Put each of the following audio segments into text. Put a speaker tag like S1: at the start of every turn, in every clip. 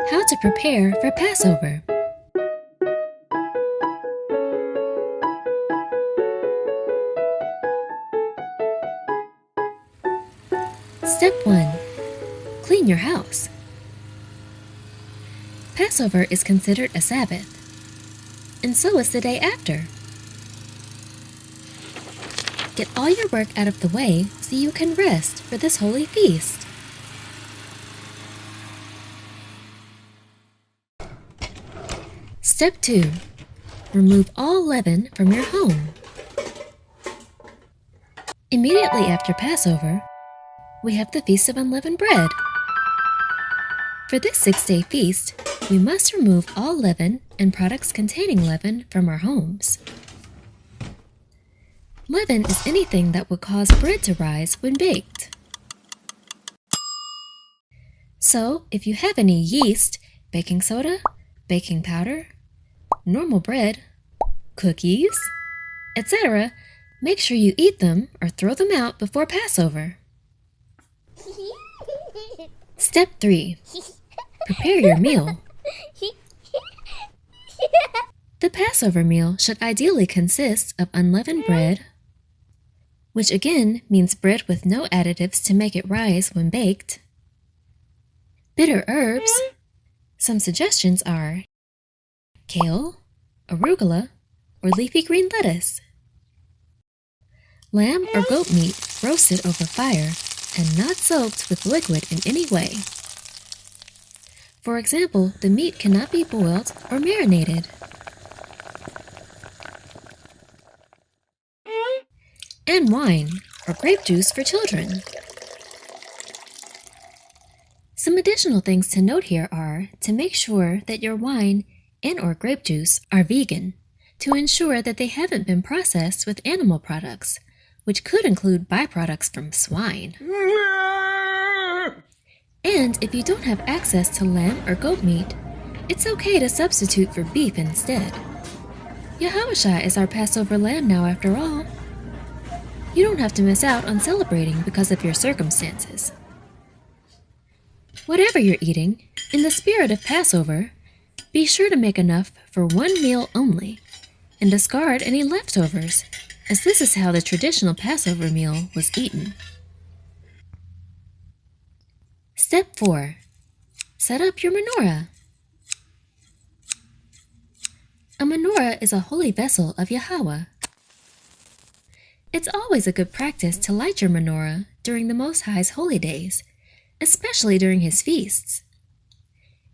S1: How to prepare for Passover. Step 1. Clean your house. Passover is considered a Sabbath, and so is the day after. Get all your work out of the way so you can rest for this holy feast. Step 2. Remove all leaven from your home. Immediately after Passover, we have the Feast of Unleavened Bread. For this 6-day feast, we must remove all leaven and products containing leaven from our homes. Leaven is anything that would cause bread to rise when baked. So, if you have any yeast, baking soda, baking powder, normal bread, cookies, etc., make sure you eat them or throw them out before Passover. Step 3. Prepare your meal. The Passover meal should ideally consist of unleavened bread, which again means bread with no additives to make it rise when baked, bitter herbs. Some suggestions are kale, arugula, or leafy green lettuce, lamb or goat meat roasted over fire and not soaked with liquid in any way. For example, the meat cannot be boiled or marinated. And wine, or grape juice for children. Some additional things to note here are to make sure that your wine and or grape juice are vegan, to ensure that they haven't been processed with animal products, which could include byproducts from swine. And if you don't have access to lamb or goat meat, it's okay to substitute for beef instead. Yahushua is our Passover lamb now after all. You don't have to miss out on celebrating because of your circumstances. Whatever you're eating, in the spirit of Passover, be sure to make enough for one meal only, and discard any leftovers, as this is how the traditional Passover meal was eaten. Step 4. Set up your menorah. A menorah is a holy vessel of Yahweh. It's always a good practice to light your menorah during the Most High's holy days, especially during his feasts.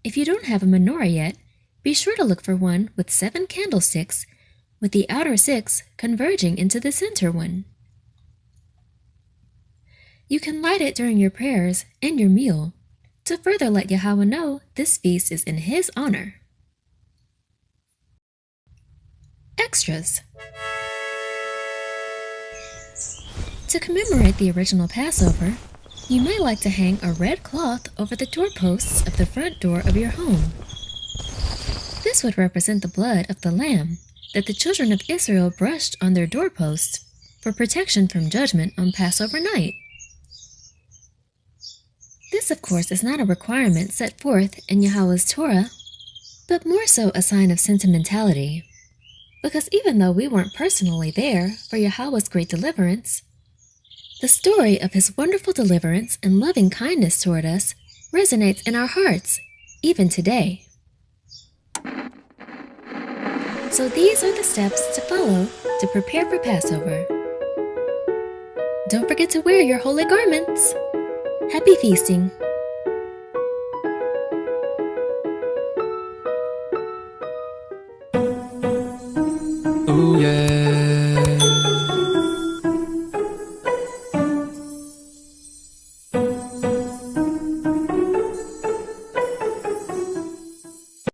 S1: If you don't have a menorah yet, be sure to look for one with 7 candlesticks, with the outer 6 converging into the center one. You can light it during your prayers and your meal to further let Yahweh know this feast is in his honor. Extras. To commemorate the original Passover, you may like to hang a red cloth over the doorposts of the front door of your home. This would represent the blood of the lamb that the children of Israel brushed on their doorposts for protection from judgment on Passover night. This, of course, is not a requirement set forth in Yahweh's Torah, but more so a sign of sentimentality. Because even though we weren't personally there for Yahweh's great deliverance, the story of his wonderful deliverance and loving kindness toward us resonates in our hearts, even today. So these are the steps to follow to prepare for Passover. Don't forget to wear your holy garments. Happy feasting!
S2: Ooh yeah.